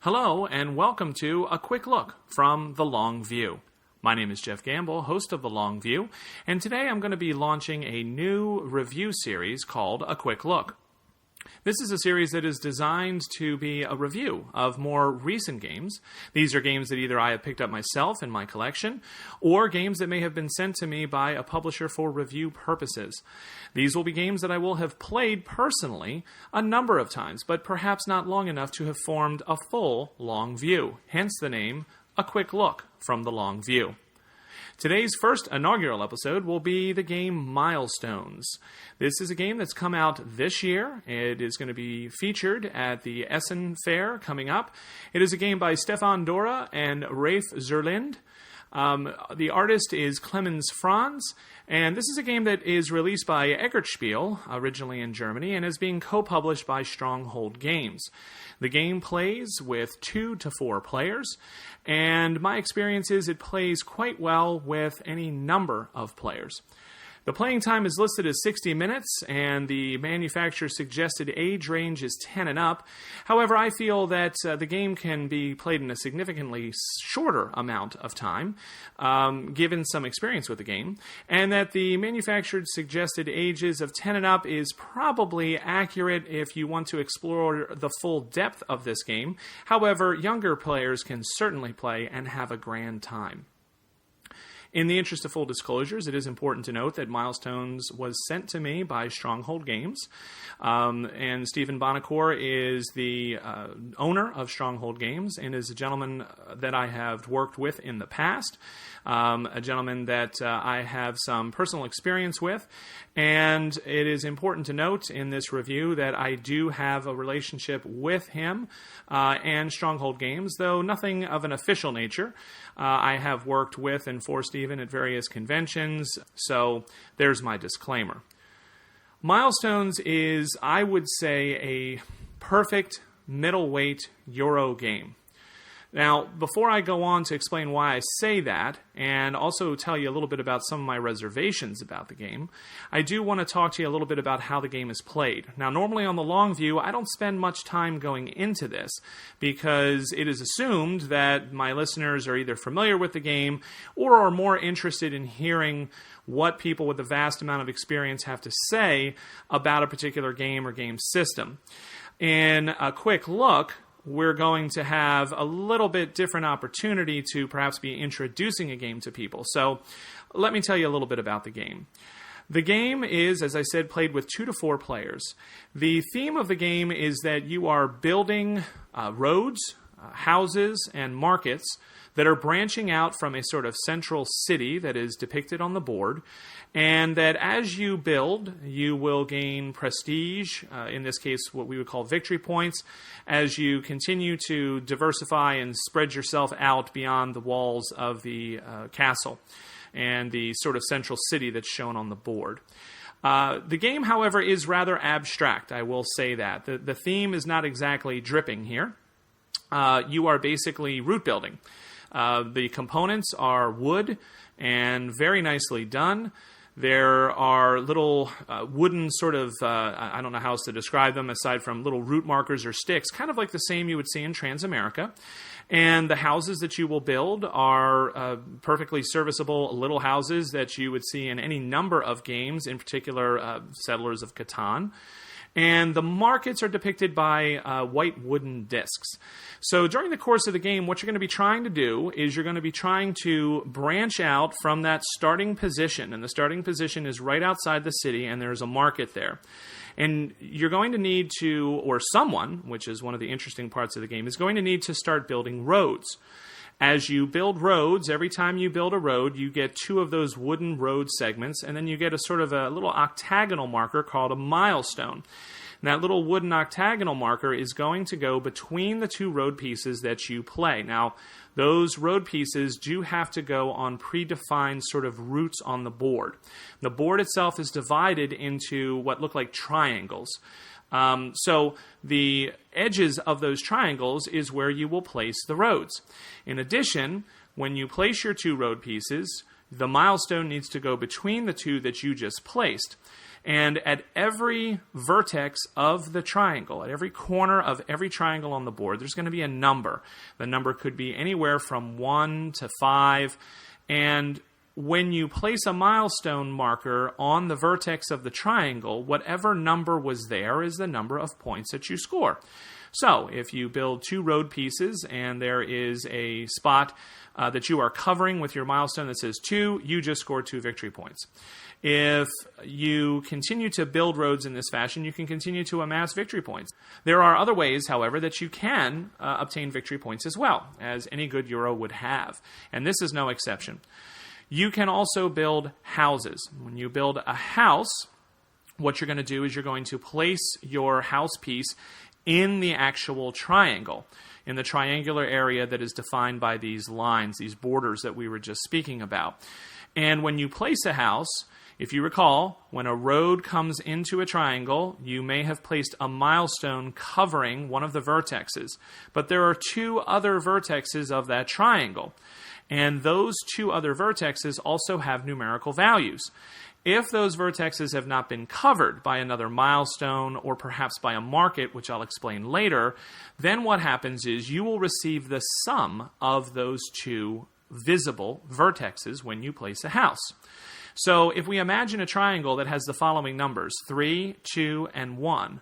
Hello, and welcome to A Quick Look from The Long View. My name is Jeff Gamble, host of The Long View, and today I'm going to be launching a new review series called A Quick Look. This is a series that is designed to be a review of more recent games. These are games that either I have picked up myself in my collection, or games that may have been sent to me by a publisher for review purposes. These will be games that I will have played personally a number of times, but perhaps not long enough to have formed a full Long View, hence the name A Quick Look from The Long View. Today's first inaugural episode will be the game Milestones. This is a game that's come out this year. It is going to be featured at the Essen Fair coming up. It is a game by Stefan Dora and Rafe Zerlind. The artist is Clemens Franz, and this is a game that is released by Eggertspiel, originally in Germany, and is being co-published by Stronghold Games. The game plays with 2 to 4 players, and my experience is it plays quite well with any number of players. The playing time is listed as 60 minutes, and the manufacturer's suggested age range is 10 and up. However, I feel that the game can be played in a significantly shorter amount of time, given some experience with the game, and that the manufacturer's suggested ages of 10 and up is probably accurate if you want to explore the full depth of this game. However, younger players can certainly play and have a grand time. In the interest of full disclosures, it is important to note that Milestones was sent to me by Stronghold Games, and Stephen Bonacore is the owner of Stronghold Games and is a gentleman that I have worked with in the past, a gentleman that I have some personal experience with, and it is important to note in this review that I do have a relationship with him and Stronghold Games, though nothing of an official nature. I have worked with and for Stephen at various conventions, so there's my disclaimer. Milestones is, I would say, a perfect middleweight Euro game. Now, before I go on to explain why I say that, and also tell you a little bit about some of my reservations about the game, I do want to talk to you a little bit about how the game is played. Now, normally on the Long View, I don't spend much time going into this, because it is assumed that my listeners are either familiar with the game, or are more interested in hearing what people with a vast amount of experience have to say about a particular game or game system. In a quick look, we're going to have a little bit different opportunity to perhaps be introducing a game to people. So let me tell you a little bit about the game. The game is, as I said, played with 2 to 4 players. The theme of the game is that you are building roads, houses, and markets that are branching out from a sort of central city that is depicted on the board, and that as you build, you will gain prestige, in this case what we would call victory points, as you continue to diversify and spread yourself out beyond the walls of the castle and the sort of central city that's shown on the board. The game, however, is rather abstract, I will say that. The theme is not exactly dripping here. You are basically route building. The components are wood and very nicely done. There are little wooden sort of, I don't know how else to describe them aside from little route markers or sticks, kind of like the same you would see in Transamerica. And the houses that you will build are perfectly serviceable little houses that you would see in any number of games, in particular Settlers of Catan. And the markets are depicted by white wooden discs. So during the course of the game, what you're going to be trying to do is you're going to be trying to branch out from that starting position. And the starting position is right outside the city, and there's a market there. And you're going to need to, or someone, which is one of the interesting parts of the game, is going to need to start building roads. As you build roads, every time you build a road, you get 2 of those wooden road segments, and then you get a sort of a little octagonal marker called a milestone. And that little wooden octagonal marker is going to go between the 2 road pieces that you play. Now, those road pieces do have to go on predefined sort of routes on the board. The board itself is divided into what look like triangles. So the edges of those triangles is where you will place the roads. In addition, when you place your 2 road pieces, the milestone needs to go between the 2 that you just placed. And at every vertex of the triangle, at every corner of every triangle on the board, there's going to be a number. The number could be anywhere from 1 to 5. And when you place a milestone marker on the vertex of the triangle, whatever number was there is the number of points that you score. So if you build 2 road pieces and there is a spot that you are covering with your milestone that says 2, you just scored 2 victory points. If you continue to build roads in this fashion, you can continue to amass victory points. There are other ways, however, that you can obtain victory points as well, as any good Euro would have. And this is no exception. You can also build houses. When you build a house, what you're going to do is you're going to place your house piece in the actual triangle, in the triangular area that is defined by these lines, these borders that we were just speaking about. And when you place a house, if you recall, when a road comes into a triangle, you may have placed a milestone covering one of the vertexes. But there are 2 other vertexes of that triangle. And those 2 other vertexes also have numerical values. If those vertexes have not been covered by another milestone or perhaps by a market, which I'll explain later, then what happens is you will receive the sum of those 2 visible vertexes when you place a house. So if we imagine a triangle that has the following numbers, 3, 2, and 1,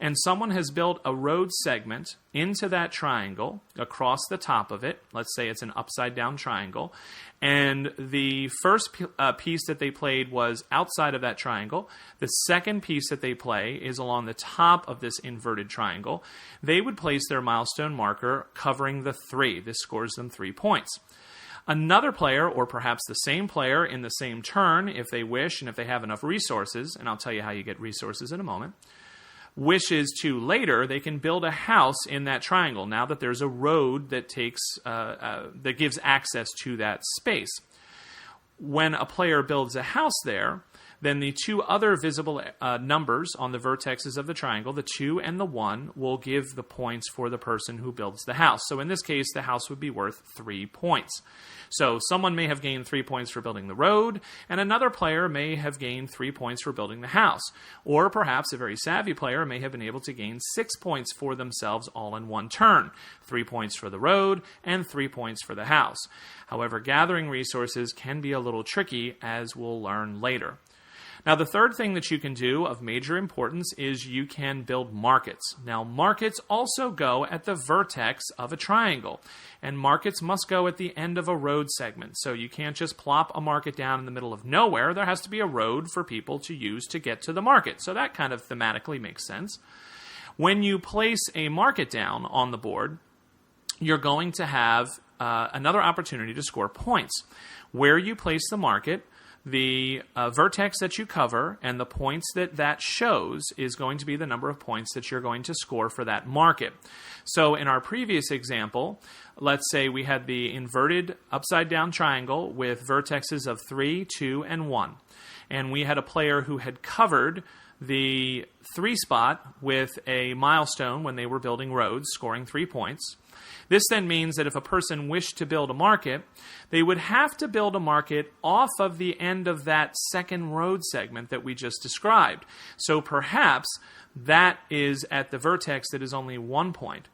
and someone has built a road segment into that triangle across the top of it, let's say it's an upside down triangle, and the first piece that they played was outside of that triangle, the second piece that they play is along the top of this inverted triangle, they would place their milestone marker covering the 3. This scores them 3 points. Another player, or perhaps the same player in the same turn, if they wish and if they have enough resources, and I'll tell you how you get resources in a moment, wishes to later, they can build a house in that triangle now that there's a road that that gives access to that space. When a player builds a house there, then the 2 other visible numbers on the vertexes of the triangle, the 2 and the 1, will give the points for the person who builds the house. So in this case, the house would be worth 3 points. So someone may have gained 3 points for building the road, and another player may have gained 3 points for building the house. Or perhaps a very savvy player may have been able to gain 6 points for themselves all in one turn. 3 points for the road and 3 points for the house. However, gathering resources can be a little tricky, as we'll learn later. Now, the third thing that you can do of major importance is you can build markets. Now, markets also go at the vertex of a triangle, and markets must go at the end of a road segment. So you can't just plop a market down in the middle of nowhere. There has to be a road for people to use to get to the market. So that kind of thematically makes sense. When you place a market down on the board, you're going to have another opportunity to score points. Where you place the market, the vertex that you cover and the points that shows is going to be the number of points that you're going to score for that market. So in our previous example, let's say we had the inverted upside down triangle with vertexes of 3, 2, and 1. And we had a player who had covered the 3 spot with a milestone when they were building roads, scoring 3 points. This then means that if a person wished to build a market, they would have to build a market off of the end of that second road segment that we just described. So perhaps that is at the vertex that is only 1 point.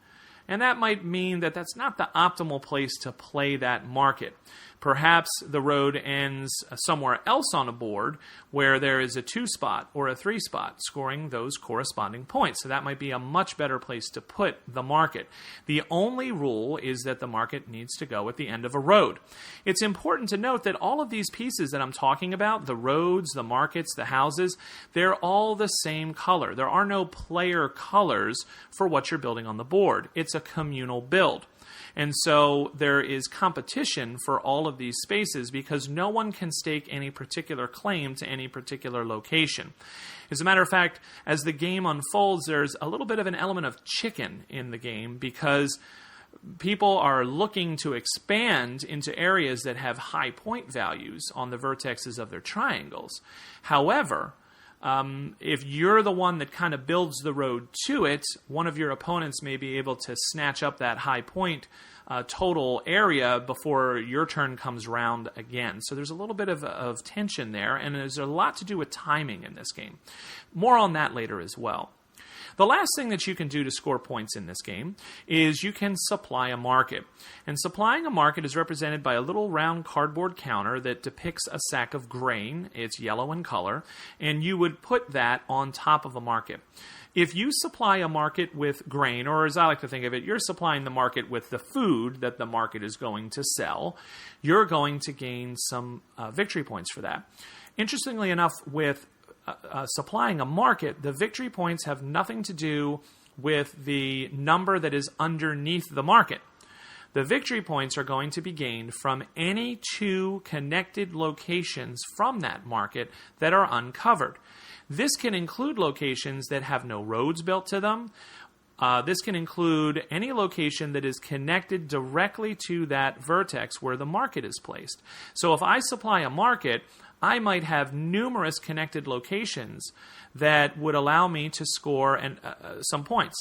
And that might mean that that's not the optimal place to play that market. Perhaps the road ends somewhere else on a board where there is a 2 spot or a 3 spot, scoring those corresponding points. So that might be a much better place to put the market. The only rule is that the market needs to go at the end of a road. It's important to note that all of these pieces that I'm talking about, the roads, the markets, the houses, they're all the same color. There are no player colors for what you're building on the board. It's a communal build. And so there is competition for all of these spaces because no one can stake any particular claim to any particular location. As a matter of fact, as the game unfolds, there's a little bit of an element of chicken in the game because people are looking to expand into areas that have high point values on the vertexes of their triangles. However, if you're the one that kind of builds the road to it, one of your opponents may be able to snatch up that high point total area before your turn comes round again. So there's a little bit of tension there, and there's a lot to do with timing in this game. More on that later as well. The last thing that you can do to score points in this game is you can supply a market. And supplying a market is represented by a little round cardboard counter that depicts a sack of grain. It's yellow in color, and you would put that on top of a market. If you supply a market with grain, or as I like to think of it, you're supplying the market with the food that the market is going to sell, you're going to gain some victory points for that. Interestingly enough, with supplying a market, the victory points have nothing to do with the number that is underneath the market. The victory points are going to be gained from any two connected locations from that market that are uncovered. This can include locations that have no roads built to them. This can include any location that is connected directly to that vertex where the market is placed. So if I supply a market, I might have numerous connected locations that would allow me to score some points.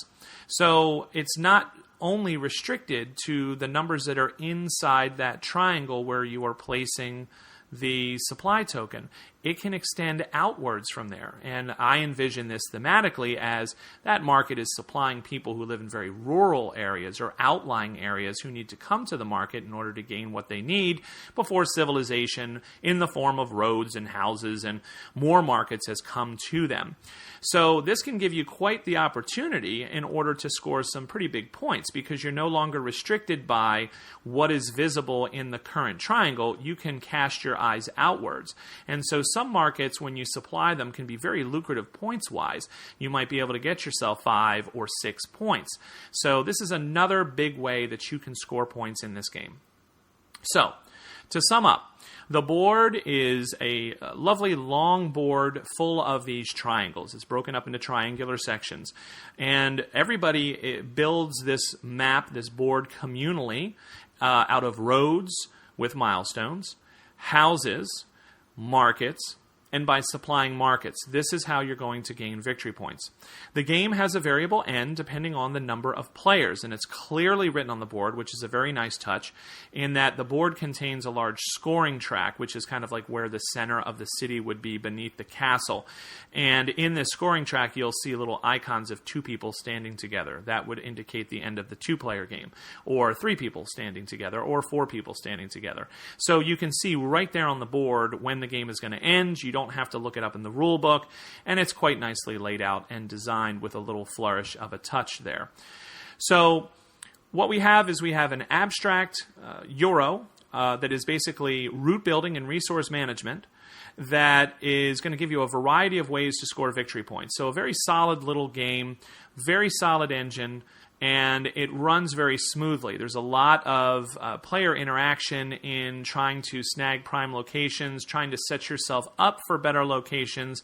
So it's not only restricted to the numbers that are inside that triangle where you are placing the supply token. It can extend outwards from there. And I envision this thematically as that market is supplying people who live in very rural areas or outlying areas who need to come to the market in order to gain what they need before civilization in the form of roads and houses and more markets has come to them. So this can give you quite the opportunity in order to score some pretty big points because you're no longer restricted by what is visible in the current triangle. You can cast your eyes outwards. And so some markets, when you supply them, can be very lucrative points-wise. You might be able to get yourself 5 or 6 points. So this is another big way that you can score points in this game. So, to sum up, the board is a lovely long board full of these triangles. It's broken up into triangular sections. And everybody builds this map, this board communally out of roads with milestones, houses, markets, and by supplying markets. This is how you're going to gain victory points. The game has a variable n depending on the number of players, and it's clearly written on the board, which is a very nice touch, in that the board contains a large scoring track, which is kind of like where the center of the city would be beneath the castle. And in this scoring track, you'll see little icons of 2 people standing together. That would indicate the end of the 2-player game, or 3 people standing together, or 4 people standing together. So you can see right there on the board when the game is going to end. You don't have to look it up in the rule book, and it's quite nicely laid out and designed with a little flourish of a touch there. So what we have is we have an abstract Euro that is basically route building and resource management that is going to give you a variety of ways to score victory points. So a very solid little game, very solid engine, and it runs very smoothly. There's a lot of player interaction in trying to snag prime locations, trying to set yourself up for better locations,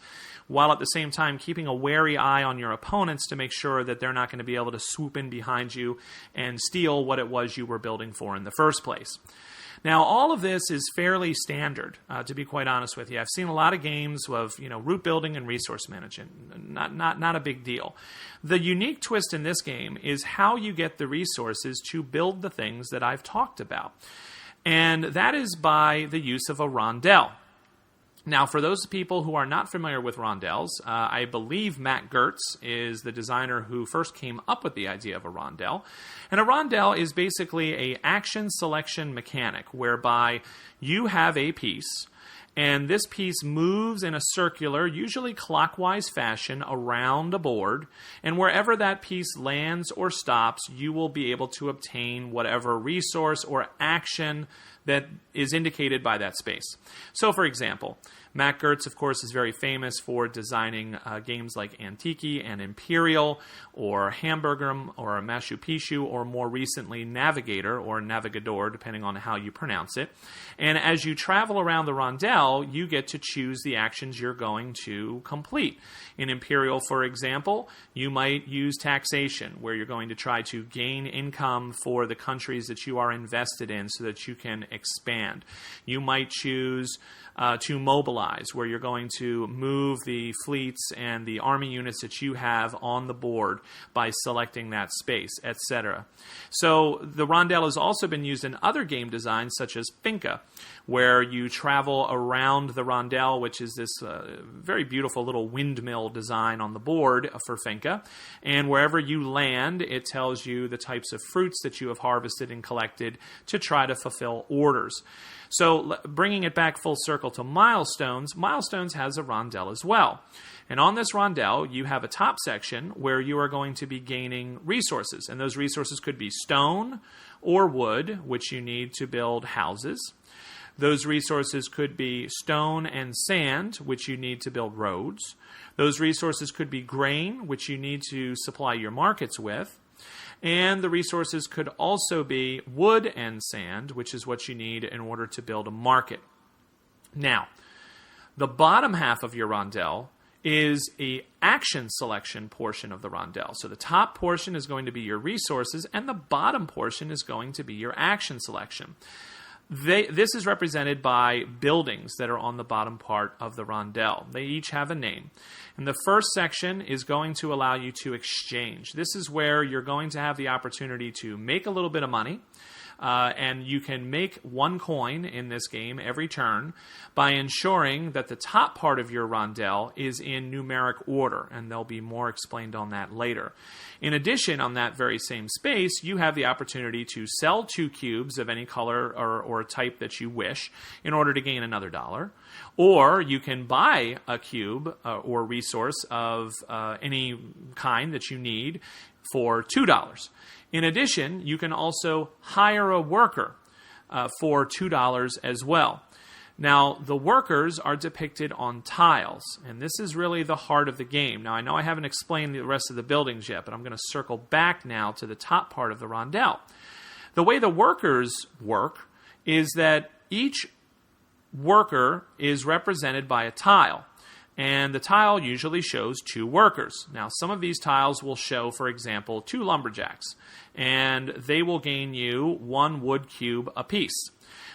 while at the same time keeping a wary eye on your opponents to make sure that they're not going to be able to swoop in behind you and steal what it was you were building for in the first place. Now, all of this is fairly standard, to be quite honest with you. I've seen a lot of games of, route building and resource management. Not a big deal. The unique twist in this game is how you get the resources to build the things that I've talked about. And that is by the use of a rondel. Now, for those people who are not familiar with rondels, I believe Matt Gertz is the designer who first came up with the idea of a rondel. And a rondel is basically an action selection mechanic whereby you have a piece, and this piece moves in a circular, usually clockwise fashion around a board, and wherever that piece lands or stops, you will be able to obtain whatever resource or action that is indicated by that space. So, for example, Matt Gertz, of course, is very famous for designing games like Antiki and Imperial, or Hamburger, or Machu Picchu, or more recently Navigator, or Navigador, depending on how you pronounce it. And as you travel around the rondel, you get to choose the actions you're going to complete. In Imperial, for example, you might use taxation, where you're going to try to gain income for the countries that you are invested in so that you can expand. You might choose to mobilize, where you're going to move the fleets and the army units that you have on the board by selecting that space, etc. So the rondel has also been used in other game designs, such as Finca, where you travel around the rondel, which is this very beautiful little windmill design on the board for Finca. And wherever you land, it tells you the types of fruits that you have harvested and collected to try to fulfill orders. So bringing it back full circle to Milestones, Milestones has a rondel as well. And on this rondel, you have a top section where you are going to be gaining resources. And those resources could be stone or wood, which you need to build houses. Those resources could be stone and sand, which you need to build roads. Those resources could be grain, which you need to supply your markets with. And the resources could also be wood and sand, which is what you need in order to build a market. Now, the bottom half of your rondel is the action selection portion of the rondel. So the top portion is going to be your resources, and the bottom portion is going to be your action selection. This is represented by buildings that are on the bottom part of the rondel. They each have a name. And the first section is going to allow you to exchange. This is where you're going to have the opportunity to make a little bit of money. And you can make one coin in this game every turn by ensuring that the top part of your rondel is in numeric order, and there'll be more explained on that later. In addition, on that very same space, you have the opportunity to sell 2 cubes of any color or type that you wish in order to gain another $1. Or you can buy a cube or resource of any kind that you need for $2. In addition, you can also hire a worker for $2 as well. Now, the workers are depicted on tiles, and this is really the heart of the game. Now, I know I haven't explained the rest of the buildings yet, but I'm going to circle back now to the top part of the rondel. The way the workers work is that each worker is represented by a tile. And the tile usually shows 2 workers. Now, some of these tiles will show, for example, 2 lumberjacks, and they will gain you 1 wood cube apiece.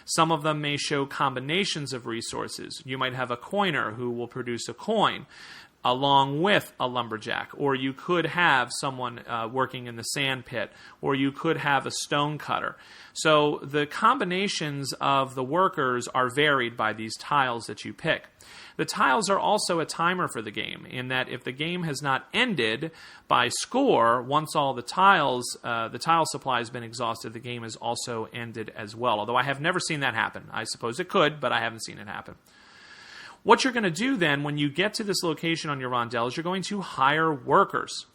Some of them may show combinations of resources. You might have a coiner who will produce a coin along with a lumberjack, or you could have someone working in the sand pit, or you could have a stone cutter. So the combinations of the workers are varied by these tiles that you pick. The tiles are also a timer for the game, in that if the game has not ended by score, once all the tile supply has been exhausted, the game is also ended as well. Although I have never seen that happen. I suppose it could, but I haven't seen it happen. What you're going to do then when you get to this location on your rondel is you're going to hire workers.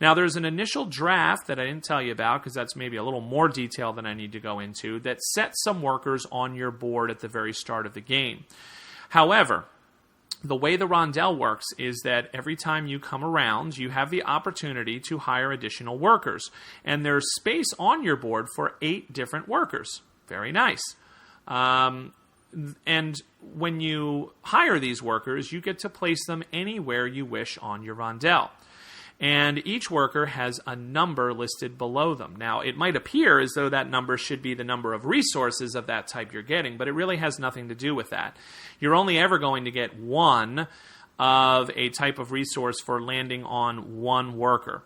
Now, there's an initial draft that I didn't tell you about, because that's maybe a little more detail than I need to go into, that sets some workers on your board at the very start of the game. However, the way the rondel works is that every time you come around, you have the opportunity to hire additional workers. And there's space on your board for 8 different workers. Very nice. And when you hire these workers, you get to place them anywhere you wish on your rondel. And each worker has a number listed below them. Now, it might appear as though that number should be the number of resources of that type you're getting, but it really has nothing to do with that. You're only ever going to get 1 of a type of resource for landing on 1 worker.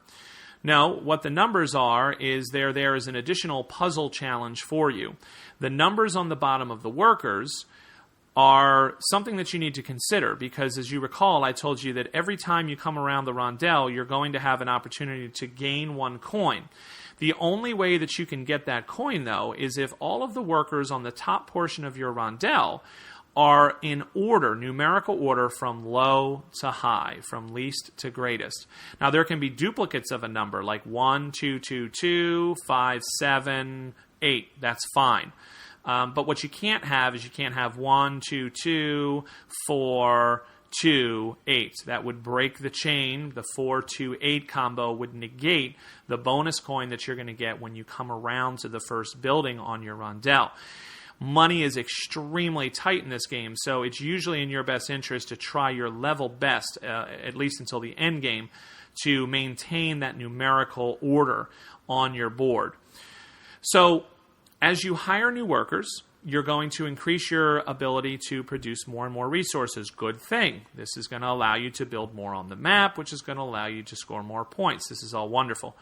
No, what the numbers are is they're there as an additional puzzle challenge for you. The numbers on the bottom of the workers are something that you need to consider, because as you recall, I told you that every time you come around the rondel, you're going to have an opportunity to gain 1 coin. The only way that you can get that coin, though, is if all of the workers on the top portion of your rondel are in order, numerical order from low to high, from least to greatest. Now, there can be duplicates of a number, like 1, 2, 2, 2, 5, 7, 8. That's fine. But what you can't have is you can't have 1, 2, 2, 4, 2, 8. That would break the chain. The 4, 2, 8 combo would negate the bonus coin that you're going to get when you come around to the first building on your rondel. Money is extremely tight in this game, so it's usually in your best interest to try your level best, at least until the end game, to maintain that numerical order on your board. So, as you hire new workers, you're going to increase your ability to produce more and more resources. Good thing. This is going to allow you to build more on the map, which is going to allow you to score more points. This is all wonderful.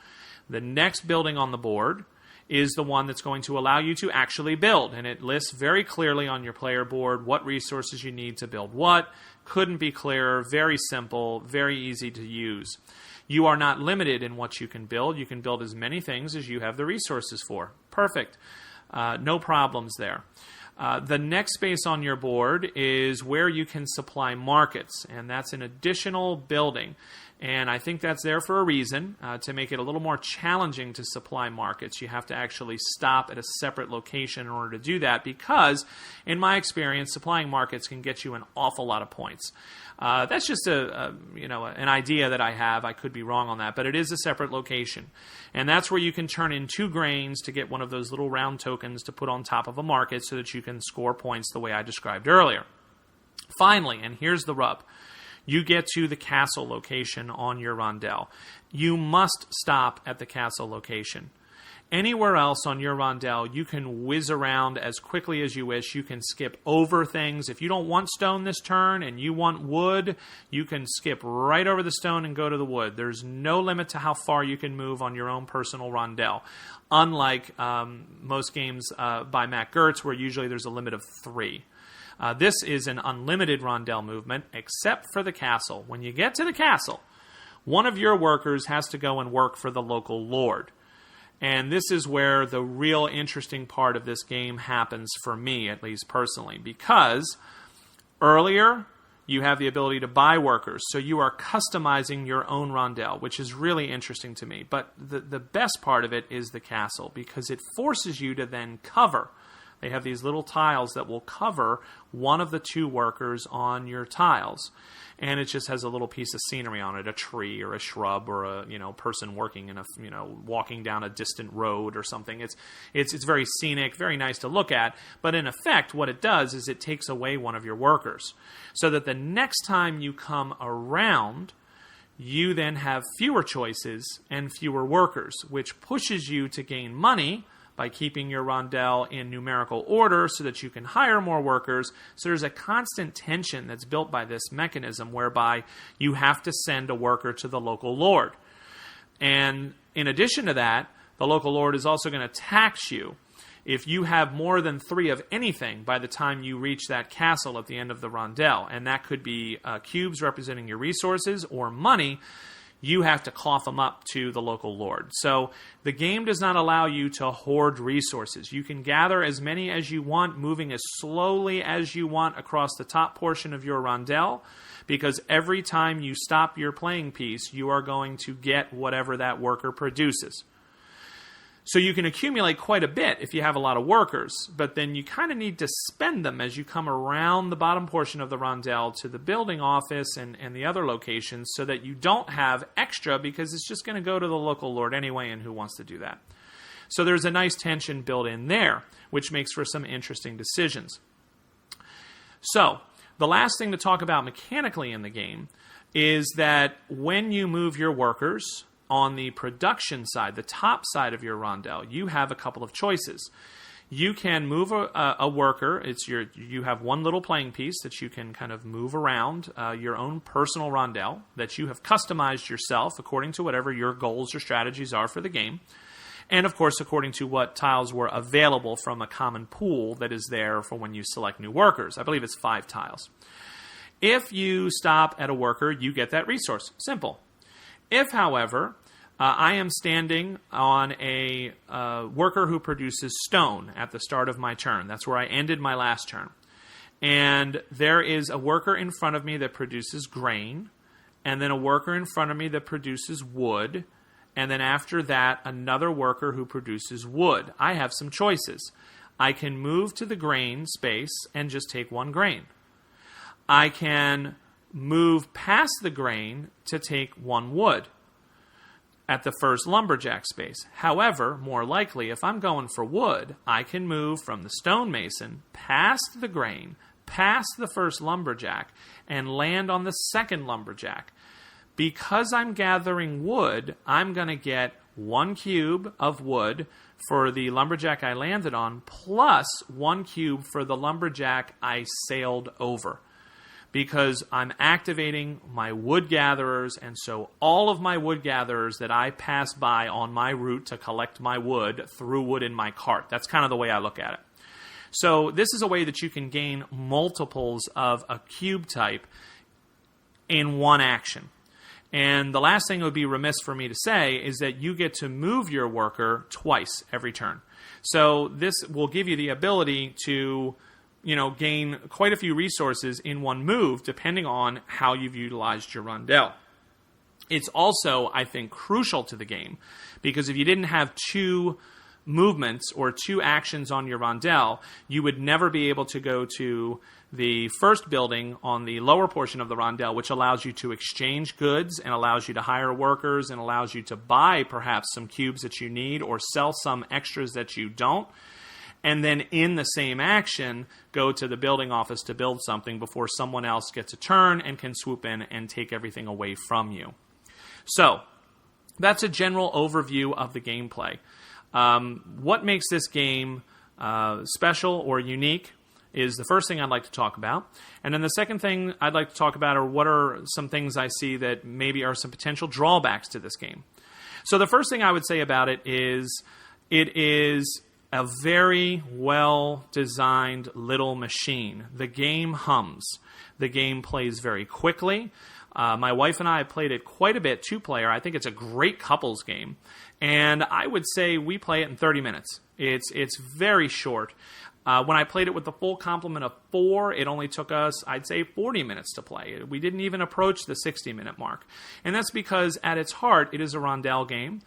The next building on the board is the one that's going to allow you to actually build. And it lists very clearly on your player board what resources you need to build what. Couldn't be clearer. Very simple. Very easy to use. You are not limited in what you can build. You can build as many things as you have the resources for. Perfect. No problems there. The next space on your board is where you can supply markets, and that's an additional building. And I think that's there for a reason, to make it a little more challenging to supply markets. You have to actually stop at a separate location in order to do that because, in my experience, supplying markets can get you an awful lot of points. That's just an idea that I have. I could be wrong on that, but it is a separate location. And that's where you can turn in 2 grains to get one of those little round tokens to put on top of a market so that you can score points the way I described earlier. Finally, and here's the rub, you get to the castle location on your rondel. You must stop at the castle location. Anywhere else on your rondel, you can whiz around as quickly as you wish. You can skip over things. If you don't want stone this turn and you want wood, you can skip right over the stone and go to the wood. There's no limit to how far you can move on your own personal rondel, unlike most games by Matt Gertz, where usually there's a limit of 3. This is an unlimited rondel movement, except for the castle. When you get to the castle, one of your workers has to go and work for the local lord. And this is where the real interesting part of this game happens for me, at least personally, because earlier you have the ability to buy workers, so you are customizing your own rondel, which is really interesting to me. But the best part of it is the castle, because it forces you to then cover. They have these little tiles that will cover one of the 2 workers on your tiles. And it just has a little piece of scenery on it, a tree or a shrub or a person working in a walking down a distant road or something. It's very scenic, very nice to look at. But in effect, what it does is it takes away one of your workers, so that the next time you come around, you then have fewer choices and fewer workers, which pushes you to gain money by keeping your rondel in numerical order so that you can hire more workers. So there's a constant tension that's built by this mechanism whereby you have to send a worker to the local lord. And in addition to that, the local lord is also going to tax you if you have more than 3 of anything by the time you reach that castle at the end of the rondel. And that could be cubes representing your resources or money. You have to cough them up to the local lord. So the game does not allow you to hoard resources. You can gather as many as you want, moving as slowly as you want across the top portion of your rondel, because every time you stop your playing piece, you are going to get whatever that worker produces. So you can accumulate quite a bit if you have a lot of workers, but then you kind of need to spend them as you come around the bottom portion of the rondel to the building office and the other locations, so that you don't have extra, because it's just going to go to the local lord anyway, and who wants to do that? So there's a nice tension built in there, which makes for some interesting decisions. So the last thing to talk about mechanically in the game is that when you move your workers on the production side, the top side of your rondel, you have a couple of choices. You can move a worker. You have one little playing piece that you can kind of move around your own personal rondel that you have customized yourself according to whatever your goals or strategies are for the game. And of course, according to what tiles were available from a common pool that is there for when you select new workers. I believe it's 5 tiles. If you stop at a worker, you get that resource. Simple. If, however, I am standing on a worker who produces stone at the start of my turn. That's where I ended my last turn. And there is a worker in front of me that produces grain, and then a worker in front of me that produces wood, and then after that, another worker who produces wood. I have some choices. I can move to the grain space and just take 1 grain. I can move past the grain to take 1 wood at the first lumberjack space. However, more likely, if I'm going for wood, I can move from the stonemason past the grain, past the first lumberjack, and land on the second lumberjack. Because I'm gathering wood, I'm going to get 1 cube of wood for the lumberjack I landed on, plus 1 cube for the lumberjack I sailed over. Because I'm activating my wood gatherers, and so all of my wood gatherers that I pass by on my route to collect my wood threw wood in my cart. That's kind of the way I look at it. So this is a way that you can gain multiples of a cube type in one action. And the last thing it would be remiss for me to say is that you get to move your worker twice every turn. So this will give you the ability to gain quite a few resources in one move, depending on how you've utilized your rondel. It's also, I think, crucial to the game, because if you didn't have 2 movements or 2 actions on your rondel, you would never be able to go to the first building on the lower portion of the rondel, which allows you to exchange goods and allows you to hire workers and allows you to buy perhaps some cubes that you need or sell some extras that you don't. And then in the same action, go to the building office to build something before someone else gets a turn and can swoop in and take everything away from you. So that's a general overview of the gameplay. What makes this game special or unique is the first thing I'd like to talk about. And then the second thing I'd like to talk about are what are some things I see that maybe are some potential drawbacks to this game. So the first thing I would say about it is a very well-designed little machine. The game hums. The game plays very quickly. My wife and I played it quite a bit, 2-player. I think it's a great couples game. And I would say we play it in 30 minutes. It's very short. When I played it with the full complement of 4, it only took us, I'd say, 40 minutes to play. We didn't even approach the 60-minute mark. And that's because, at its heart, it is a rondel game.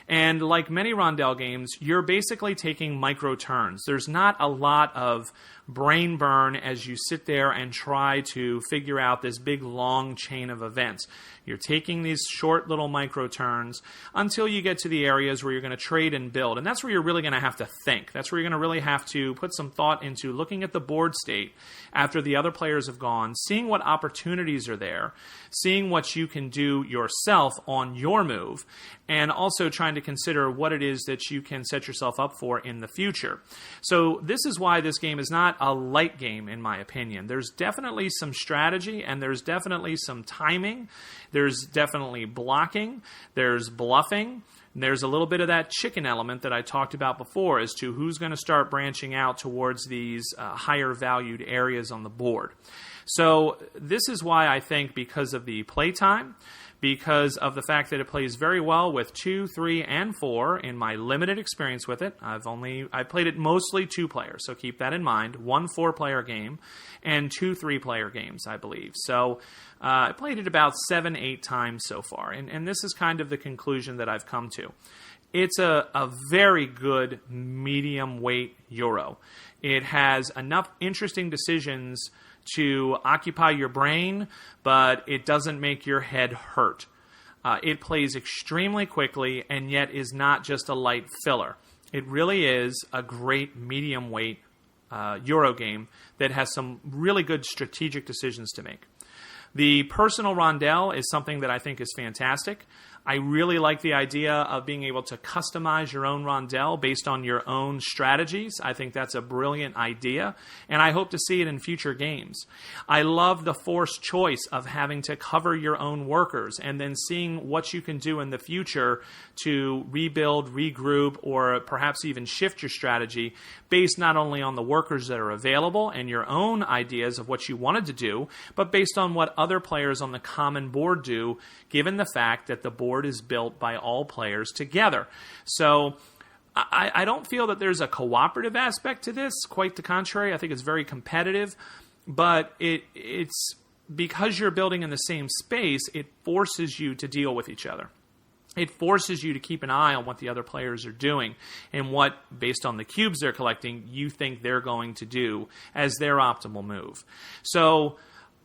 And like many rondel games, you're basically taking micro turns. There's not a lot of brain burn as you sit there and try to figure out this big long chain of events. You're taking these short little micro turns until you get to the areas where you're going to trade and build. And that's where you're really going to have to think. That's where you're going to really have to put some thought into looking at the board state after the other players have gone, seeing what opportunities are there, seeing what you can do yourself on your move, and also trying to consider what it is that you can set yourself up for in the future. So this is why this game is not a light game, in my opinion. There's definitely some strategy, and there's definitely some timing. There's definitely blocking. There's bluffing. There's a little bit of that chicken element that I talked about before as to who's going to start branching out towards these higher valued areas on the board. So this is why I think, because of the playtime, because of the fact that it plays very well with 2, 3, and 4 in my limited experience with it. I played it mostly 2 players, so keep that in mind. 1 4-player game and 2 3-player games, I believe. So I played it about 7, 8 times so far, and this is kind of the conclusion that I've come to. It's a very good medium weight Euro. It has enough interesting decisions to occupy your brain, but it doesn't make your head hurt. It plays extremely quickly and yet is not just a light filler. It really is a great medium weight Euro game that has some really good strategic decisions to make. The personal rondel is something that I think is fantastic. I really like the idea of being able to customize your own rondel based on your own strategies. I think that's a brilliant idea, and I hope to see it in future games. I love the forced choice of having to cover your own workers and then seeing what you can do in the future to rebuild, regroup, or perhaps even shift your strategy based not only on the workers that are available and your own ideas of what you wanted to do, but based on what other players on the common board do, given the fact that the board is built by all players together. So I don't feel that there's a cooperative aspect to this. Quite the contrary. I think it's very competitive, but it's because you're building in the same space, it forces you to deal with each other. It forces you to keep an eye on what the other players are doing and what, based on the cubes they're collecting, you think they're going to do as their optimal move. So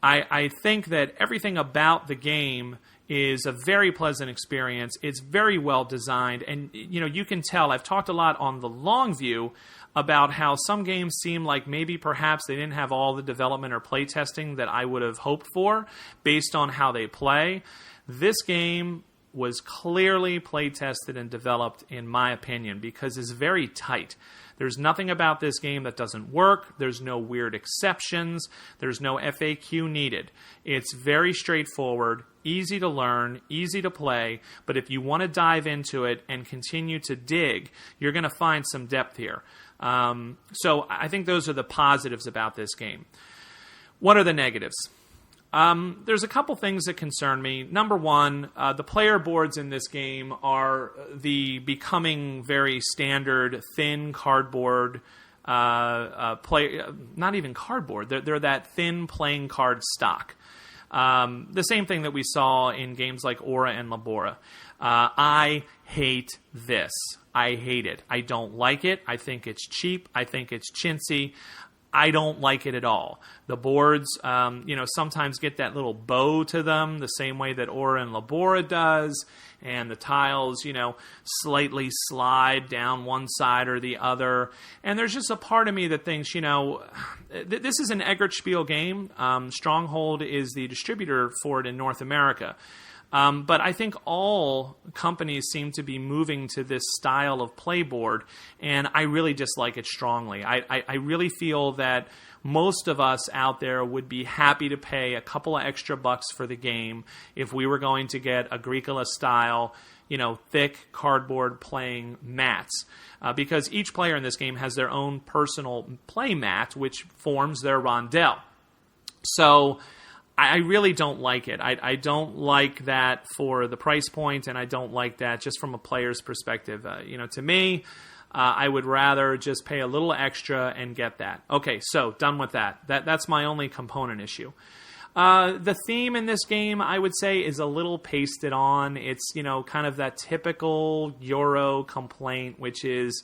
I think that everything about the game is a very pleasant experience. It's very well designed, and you can tell. I've talked a lot on the long view about how some games seem like maybe perhaps they didn't have all the development or play testing that I would have hoped for based on how they play. This game was clearly play tested and developed, in my opinion, because it's very tight. There's nothing about this game that doesn't work. There's no weird exceptions. There's no FAQ needed. It's very straightforward, easy to learn, easy to play, but if you want to dive into it and continue to dig, you're going to find some depth here. So I think those are the positives about this game. What are the negatives? There's a couple things that concern me. Number one, the player boards in this game are the becoming very standard thin cardboard not even cardboard. They're that thin playing card stock. The same thing that we saw in games like Aura and Labora. I hate this. I hate it. I don't like it. I think it's cheap. I think it's chintzy. I don't like it at all. The boards, sometimes get that little bow to them, the same way that Aura and Labora does, and the tiles, slightly slide down one side or the other. And there's just a part of me that thinks, this is an Eggert Spiel game. Stronghold is the distributor for it in North America. But I think all companies seem to be moving to this style of playboard, and I really dislike it strongly. I really feel that most of us out there would be happy to pay a couple of extra bucks for the game if we were going to get Agricola style, thick cardboard playing mats. Because each player in this game has their own personal play mat, which forms their rondelle. So I really don't like it. I don't like that for the price point, and I don't like that just from a player's perspective. To me, I would rather just pay a little extra and get that. Okay, so done with that. That's my only component issue. The theme in this game, I would say, is a little pasted on. It's, kind of that typical Euro complaint, which is,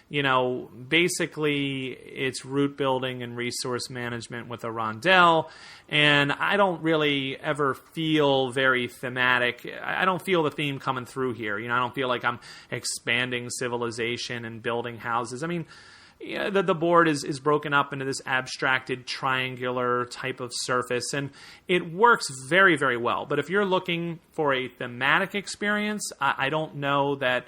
basically it's route building and resource management with a rondelle, and I don't really ever feel very thematic. I don't feel the theme coming through here. I don't feel like I'm expanding civilization and building houses. I mean, the board is broken up into this abstracted triangular type of surface, and it works very, very well. But if you're looking for a thematic experience, I don't know that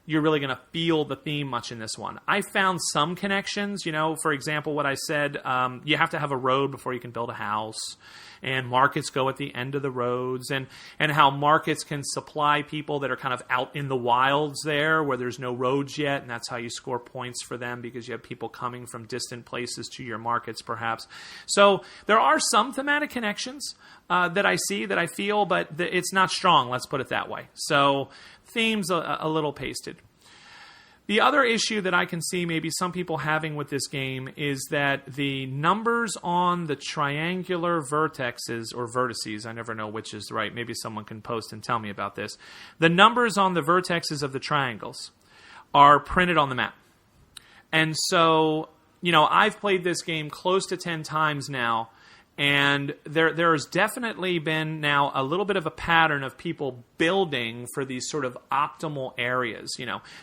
you're really going to feel the theme much in this one. I found some connections, for example, what I said, you have to have a road before you can build a house, and markets go at the end of the roads, and how markets can supply people that are kind of out in the wilds there where there's no roads yet, and that's how you score points for them because you have people coming from distant places to your markets perhaps. So there are some thematic connections that I see, that I feel, but it's not strong, let's put it that way. So themes a little pasted. The other issue that I can see maybe some people having with this game is that the numbers on the triangular vertexes or vertices, I never know which is right, maybe someone can post and tell me about this. The numbers on the vertexes of the triangles are printed on the map. And so, I've played this game close to 10 times now, and there has definitely been now a little bit of a pattern of people building for these sort of optimal areas,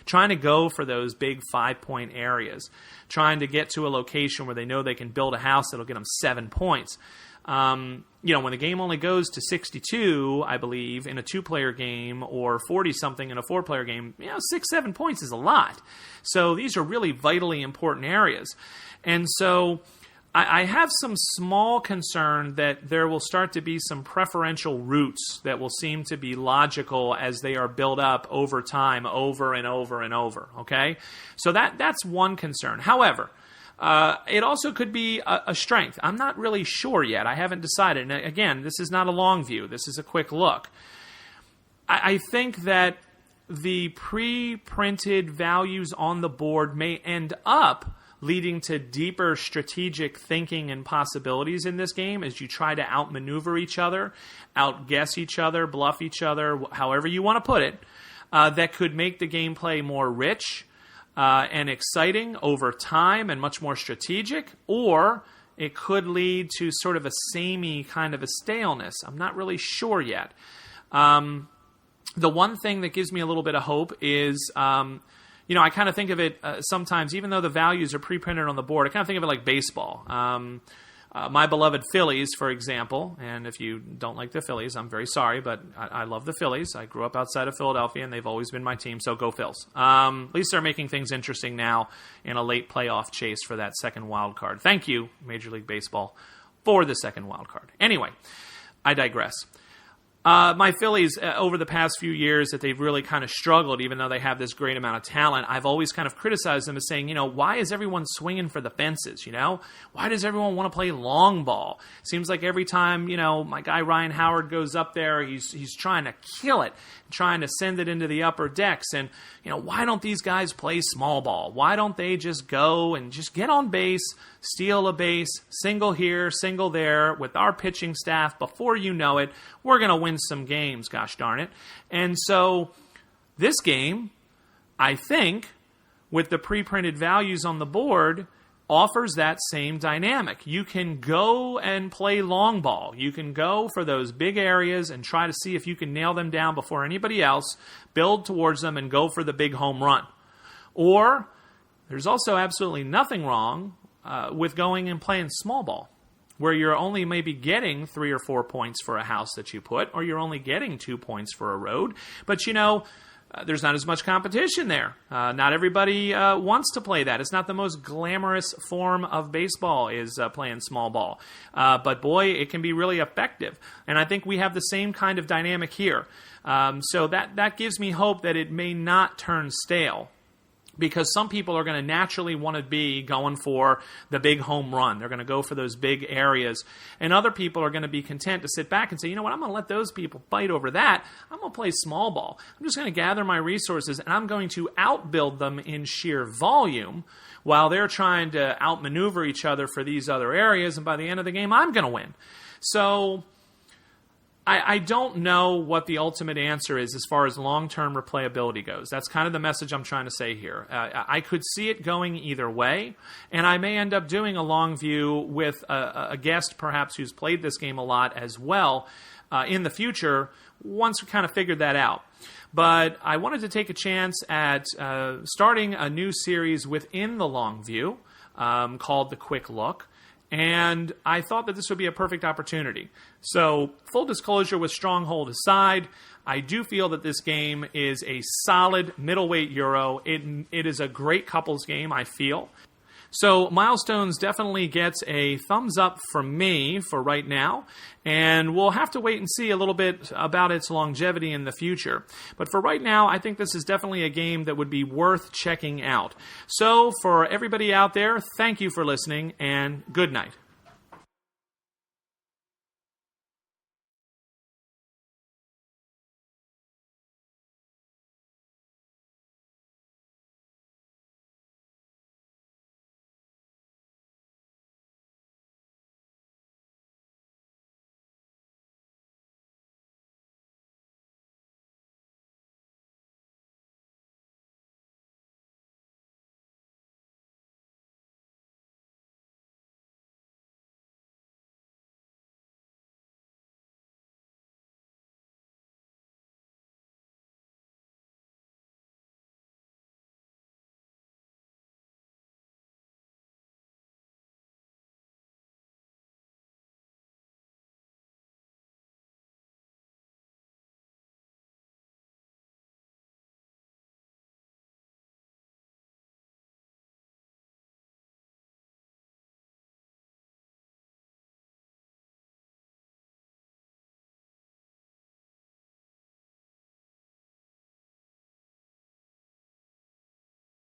trying to go for those big 5-point areas, trying to get to a location where they know they can build a house that'll get them 7 points. When the game only goes to 62, I believe, in a 2-player game, or 40-something in a 4-player game, 6-7 points is a lot. So these are really vitally important areas. And so I have some small concern that there will start to be some preferential routes that will seem to be logical as they are built up over time, over and over and over, okay? So that's one concern. However, it also could be a strength. I'm not really sure yet. I haven't decided. And again, this is not a long view. This is a quick look. I think that the pre-printed values on the board may end up leading to deeper strategic thinking and possibilities in this game as you try to outmaneuver each other, outguess each other, bluff each other, however you want to put it, that could make the gameplay more rich and exciting over time and much more strategic, or it could lead to sort of a samey kind of a staleness. I'm not really sure yet. The one thing that gives me a little bit of hope is I kind of think of it sometimes, even though the values are pre-printed on the board, I kind of think of it like baseball. My beloved Phillies, for example, and if you don't like the Phillies, I'm very sorry, but I love the Phillies. I grew up outside of Philadelphia, and they've always been my team, so go Phils. At least they're making things interesting now in a late playoff chase for that second wild card. Thank you, Major League Baseball, for the second wild card. Anyway, I digress. My Phillies, over the past few years that they've really kind of struggled, even though they have this great amount of talent, I've always kind of criticized them as saying, why is everyone swinging for the fences, Why does everyone want to play long ball? Seems like every time, my guy Ryan Howard goes up there, he's trying to kill it, trying to send it into the upper decks. And, why don't these guys play small ball? Why don't they just go and just get on base, steal a base, single here, single there with our pitching staff? Before you know it, we're going to win some games, gosh darn it. And so this game, I think, with the pre-printed values on the board, offers that same dynamic. You can go and play long ball. You can go for those big areas and try to see if you can nail them down before anybody else, build towards them, and go for the big home run. Or there's also absolutely nothing wrong with going and playing small ball, where you're only maybe getting 3 or 4 points for a house that you put, or you're only getting 2 points for a road. But, there's not as much competition there. Not everybody wants to play that. It's not the most glamorous form of baseball is playing small ball. But boy, it can be really effective. And I think we have the same kind of dynamic here. So that gives me hope that it may not turn stale, because some people are going to naturally want to be going for the big home run. They're going to go for those big areas. And other people are going to be content to sit back and say, I'm going to let those people fight over that. I'm going to play small ball. I'm just going to gather my resources, and I'm going to outbuild them in sheer volume while they're trying to outmaneuver each other for these other areas. And by the end of the game, I'm going to win. So I don't know what the ultimate answer is as far as long-term replayability goes. That's kind of the message I'm trying to say here. I could see it going either way, and I may end up doing a long view with a guest perhaps who's played this game a lot as well in the future once we kind of figured that out. But I wanted to take a chance at starting a new series within the long view called The Quick Look. And I thought that this would be a perfect opportunity. So, full disclosure with Stronghold aside, I do feel that this game is a solid middleweight Euro. It is a great couples game, I feel. So Milestones definitely gets a thumbs up from me for right now, and we'll have to wait and see a little bit about its longevity in the future. But for right now, I think this is definitely a game that would be worth checking out. So for everybody out there, thank you for listening, and good night.